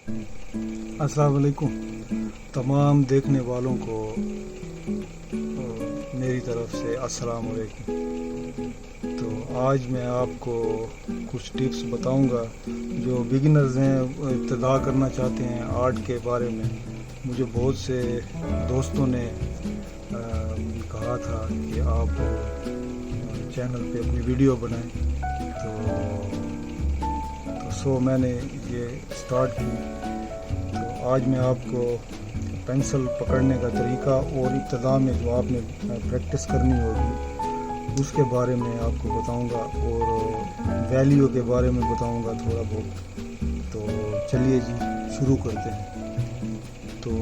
अस्सलाम वालेकुम तमाम देखने वालों को मेरी तरफ से अस्सलाम वालेकुम। तो आज मैं आपको कुछ टिप्स बताऊंगा जो बिगिनर्स हैं, इब्तिदा करना चाहते हैं आर्ट के बारे में। मुझे बहुत से दोस्तों ने कहा था कि आप चैनल पे अपनी वीडियो बनाएं, तो मैंने ये स्टार्ट की। तो आज मैं आपको पेंसिल पकड़ने का तरीका और इब्तिदा में जो आपने प्रैक्टिस करनी होगी उसके बारे में आपको बताऊंगा और वैल्यू के बारे में बताऊंगा थोड़ा बहुत। तो चलिए जी शुरू करते हैं। तो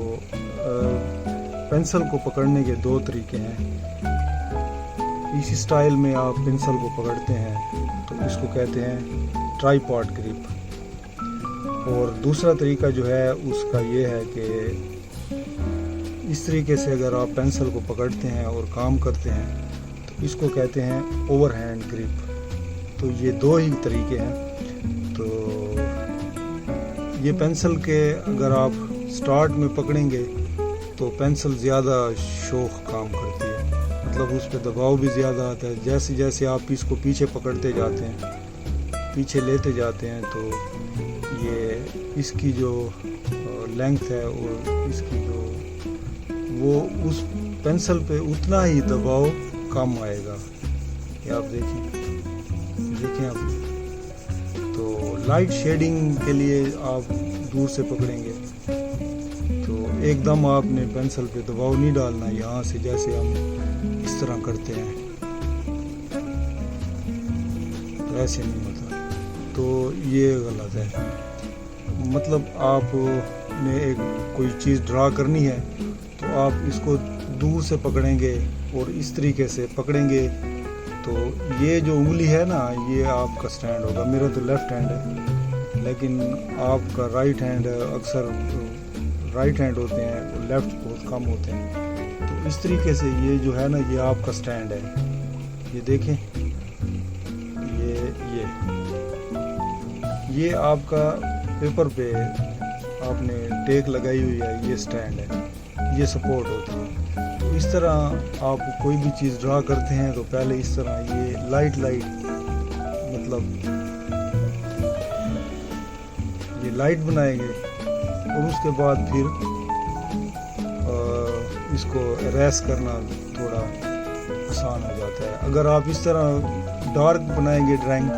पेंसिल को पकड़ने के दो तरीके हैं। इसी स्टाइल में आप पेंसिल को पकड़ते हैं तो इसको कहते हैं ट्राइपॉड ग्रिप। और दूसरा तरीका जो है उसका ये है कि इस तरीके से अगर आप पेंसिल को पकड़ते हैं और काम करते हैं तो इसको कहते हैं ओवरहैंड ग्रिप। तो ये दो ही तरीके हैं। तो ये पेंसिल के अगर आप स्टार्ट में पकड़ेंगे तो पेंसिल ज़्यादा शौक काम करती है, मतलब उस पर दबाव भी ज़्यादा आता है। जैसे जैसे आप इसको पीछे पकड़ते जाते हैं, पीछे लेते जाते हैं, तो ये इसकी जो लेंथ है और इसकी जो वो उस पेंसिल पे उतना ही दबाव कम आएगा। ये आप देखें आप। तो लाइट शेडिंग के लिए आप दूर से पकड़ेंगे तो एकदम आपने पेंसिल पे दबाव नहीं डालना। यहाँ से जैसे हम इस तरह करते हैं तो ऐसे नहीं होता, तो ये गलत है। मतलब आपने एक कोई चीज़ ड्रा करनी है तो आप इसको दूर से पकड़ेंगे और इस तरीके से पकड़ेंगे तो ये जो उंगली है ना, ये आपका स्टैंड होगा। मेरा तो लेफ़्ट हैंड है, लेकिन आपका राइट हैंड अक्सर राइट हैंड होते हैं और लेफ़्ट बहुत कम होते हैं। तो इस तरीके से ये जो है ना, ये आपका स्टैंड है। ये देखें, ये आपका पेपर पे आपने टेक लगाई हुई है, ये स्टैंड है, ये सपोर्ट होती है। तो इस तरह आप कोई भी चीज़ ड्रा करते हैं तो पहले इस तरह ये लाइट मतलब ये लाइट बनाएंगे और उसके बाद फिर इसको इरेज करना थोड़ा आसान हो जाता है। अगर आप इस तरह डार्क बनाएंगे ड्राइंग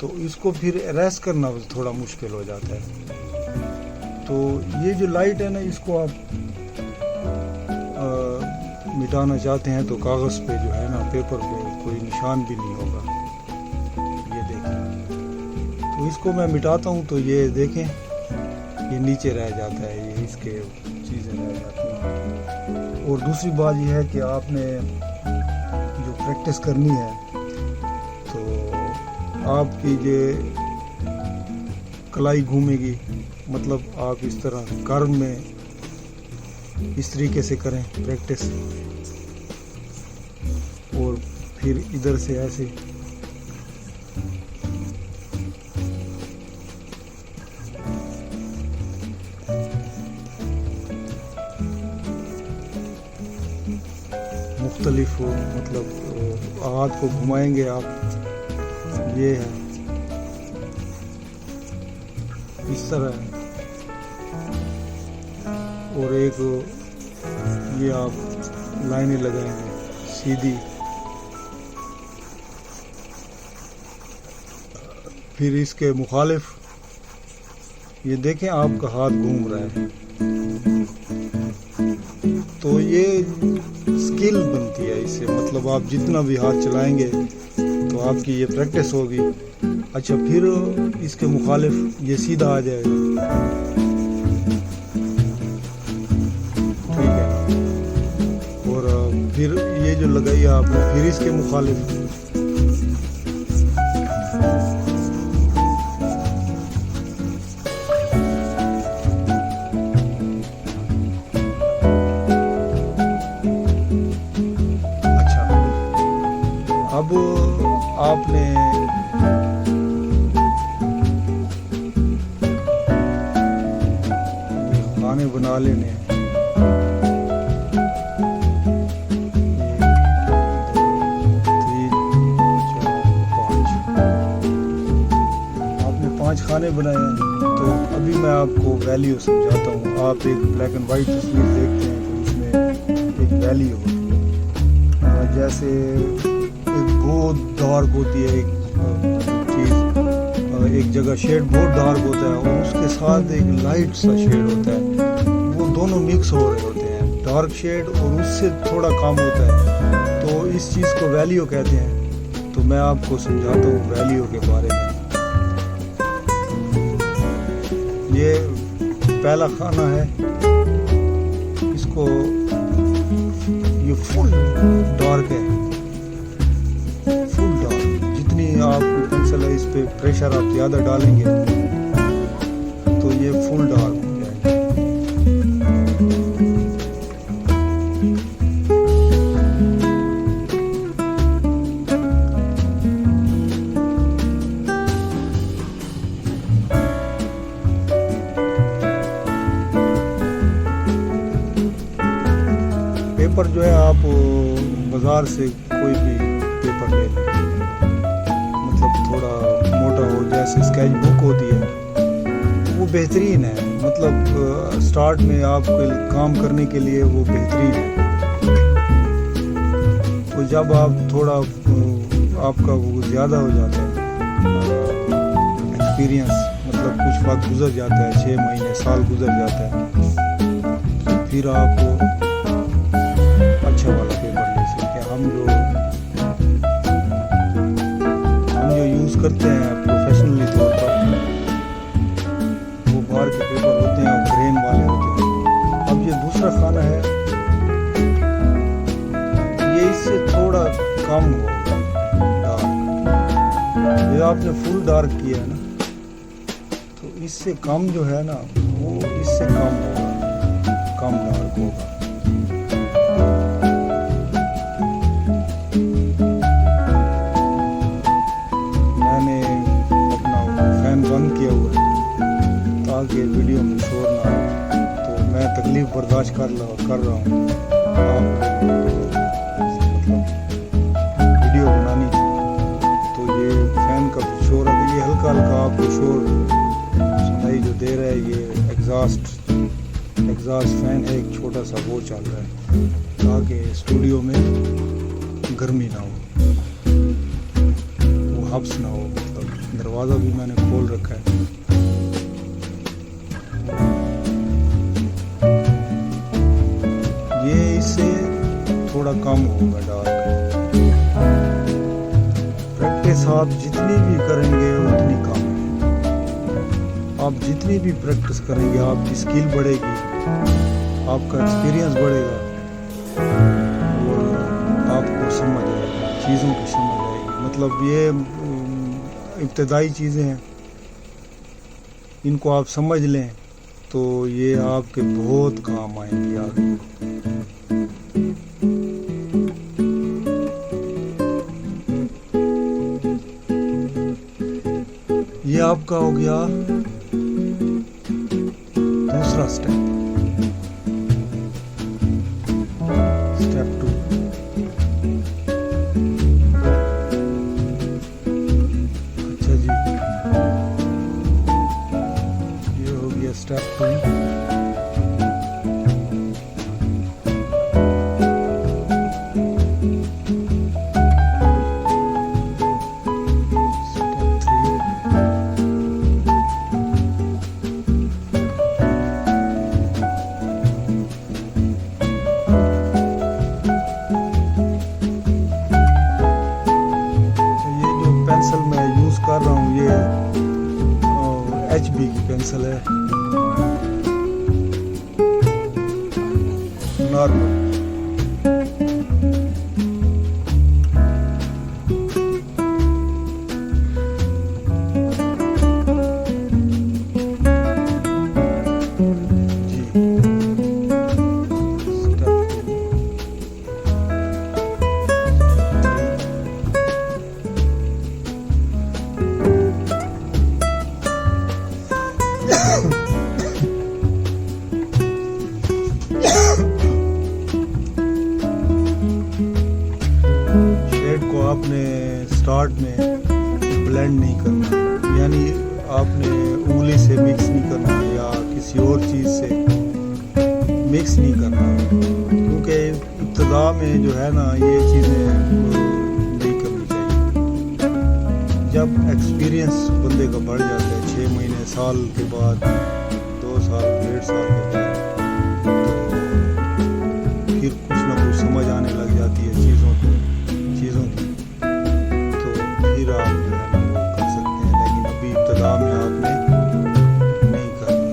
तो इसको फिर इरेज करना थोड़ा मुश्किल हो जाता है। तो ये जो लाइट है ना, इसको आप मिटाना चाहते हैं तो कागज़ पे जो है ना, पेपर पे कोई निशान भी नहीं होगा। ये देखें, तो इसको मैं मिटाता हूँ तो ये देखें, ये नीचे रह जाता है, ये इसके चीज़ें रह जाती हैं। और दूसरी बात यह है कि आपने जो प्रैक्टिस करनी है तो आपकी ये कलाई घूमेगी, मतलब आप इस तरह कर्व में इस तरीके से करें प्रैक्टिस, और फिर इधर से ऐसे। मुख्तलिफ मतलब हाथ को घुमाएंगे आप, ये है इस तरह है। और एक ये आप लाइनें लगाएंगे सीधी, फिर इसके मुखालिफ ये देखें आपका हाथ घूम रहा है। तो ये स्किल बनती है इससे, मतलब आप जितना भी हाथ चलाएंगे तो आपकी ये प्रैक्टिस होगी। अच्छा, फिर इसके मुखालिफ ये सीधा आ जाएगा, ठीक है। और फिर ये जो लगाई आपने, फिर इसके मुखालिफ। अच्छा, अब आपने खाने बना लेने हैं। 5 खाने बनाए हैं। तो अभी मैं आपको वैल्यू समझाता हूँ। आप एक ब्लैक एंड वाइट तस्वीर देखते हैं तो उसमें एक वैल्यू होती है। जैसे एक बहुत डार्क होती है एक चीज़, एक जगह शेड बहुत डार्क होता है और उसके साथ एक लाइट सा शेड होता है, वो दोनों मिक्स हो रहे होते हैं, डार्क शेड और उससे थोड़ा कम होता है, तो इस चीज़ को वैल्यू कहते हैं। तो मैं आपको समझाता हूँ वैल्यू के बारे में। ये पहला खाना है, इसको ये फुल डार्क है, फुल डार्क। जितनी आपकी पेंसिल है इस पे प्रेशर आप ज़्यादा डालेंगे तो ये फुल डार्क हो जाएगा। पेपर जो है आप बाज़ार से कोई भी पेपर ले लें, मतलब थोड़ा मोटा हो, जैसे स्केच बुक होती है वो बेहतरीन है। मतलब स्टार्ट में आपको काम करने के लिए वो बेहतरीन है। तो जब आप थोड़ा आपका वो ज़्यादा हो जाता है एक्सपीरियंस, मतलब कुछ वक्त गुजर जाता है, 6 महीने साल गुजर जाता है, फिर आप अच्छा वाला पेपर ले सकते हैं। हम जो यूज़ करते हैं प्रोफेशनली तौर पर वो बाहर के पेपर होते हैं और ग्रेन वाले होते हैं। अब ये दूसरा खाना है, ये इससे थोड़ा कम होगा डार्क। ये आपने फुल डार्क किया है ना, तो इससे कम जो है ना वो इससे कम होगा, कम डार्क होगा। बंद किया हुआ है ताकि वीडियो में शोर ना आए, तो मैं तकलीफ बर्दाश्त कर रहा हूँ। आप मतलब वीडियो बनानी थी तो ये फैन का शोर है, ये हल्का हल्का आपको शोर सुनाई जो दे रहा है, ये एग्जॉस्ट फैन है, एक छोटा सा वो चल रहा है ताकि स्टूडियो में गर्मी ना हो, वो हब्स ना हो। मतलब दरवाज़ा भी मैंने खोल रखा है। ये इससे थोड़ा कम होगा डार्क। प्रैक्टिस आप जितनी भी करेंगे उतनी कम है। आप जितनी भी प्रैक्टिस करेंगे आपकी स्किल बढ़ेगी, आपका एक्सपीरियंस बढ़ेगा और आपको समझ आएगी, चीज़ों की समझ आएगी। मतलब ये इब्तदाई चीज़ें हैं, इनको आप समझ लें तो ये आपके बहुत काम आएंगी आगे। ये आपका हो गया दूसरा स्टेप, स्टेप 2। Step 2। पेंसिल मैं यूज़ कर रहा हूँ, ये HB की पेंसिल है, नॉर्मल। اسٹارٹ میں بلینڈ نہیں کرنا، یعنی آپ نے انگلی سے مکس نہیں کرنا یا کسی اور چیز سے مکس نہیں کرنا، کیونکہ ابتدا میں جو ہے نا یہ چیزیں نہیں کرنی چاہیے۔ جب ایکسپیرینس بندے کا بڑھ جاتا ہے 6 مہینے سال کے بعد 2 سال 1.5 سال کے بعد، تو پھر کچھ نہ کچھ سمجھ آنے لگ جاتی ہے چیزوں کی، تو پھر آپ جو ہے نا وہ کر سکتے ہیں، لیکن ابھی ابتدا میں آپ نے نہیں کرنا۔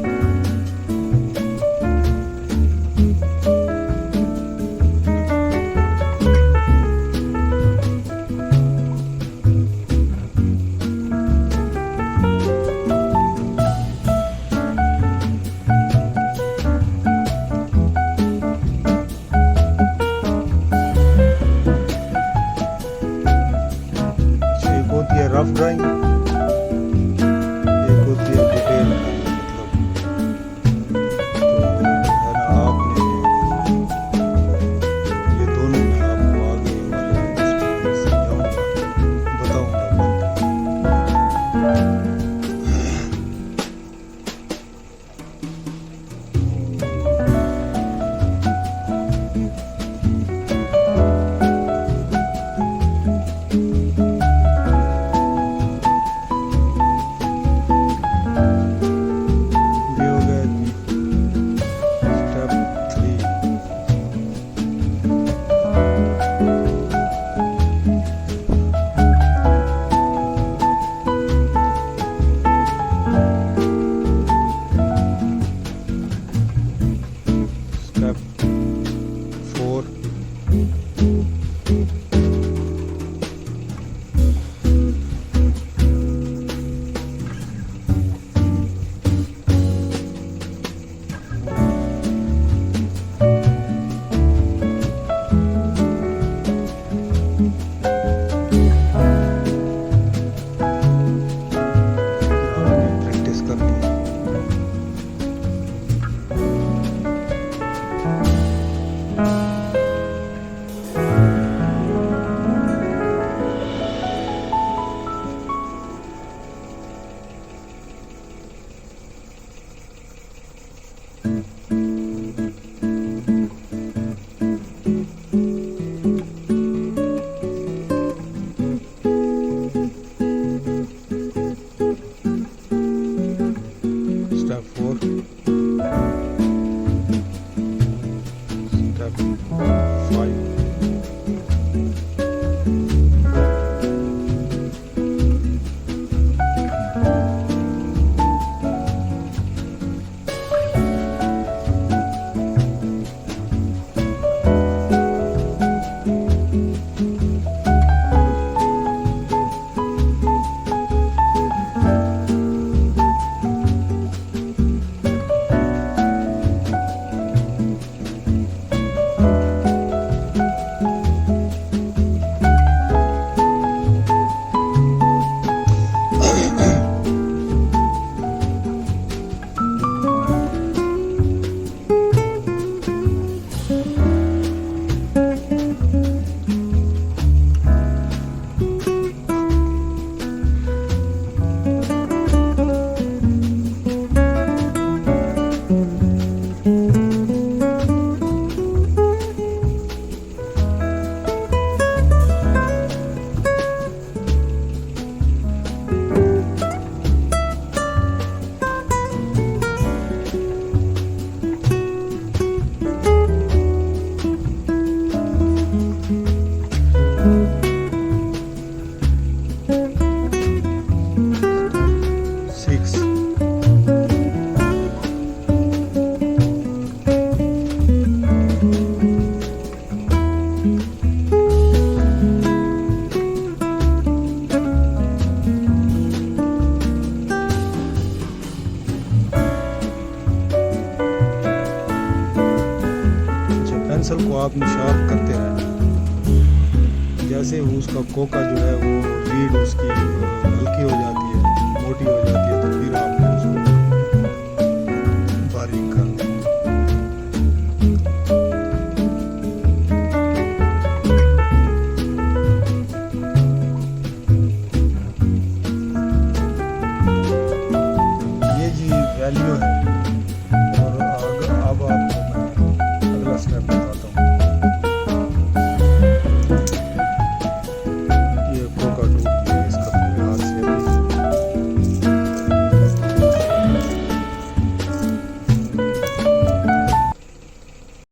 ایک ہوتی ہے رف ڈرائنگ، ایک ہوتی ہے ڈیٹیل ڈرائنگ، تو ہے نا آپ نے یہ دونوں میں آپ کو آگے والے اس میں سمجھاؤں گا، بتاؤں گا۔ یہ ہو گیا اسٹیپ 3۔ اسٹیپ 4۔ پریکٹس کرنی ہے۔ اسٹیپ 4۔ اسٹیپ 5۔ پینسل کو آپ نے شارپ کرتے رہنا، جیسے اس کا کوکا جو ہے وہ لیڈ اس کی ہلکی ہو جاتی ہے، موٹی ہو جاتی ہے، تو پھر آپ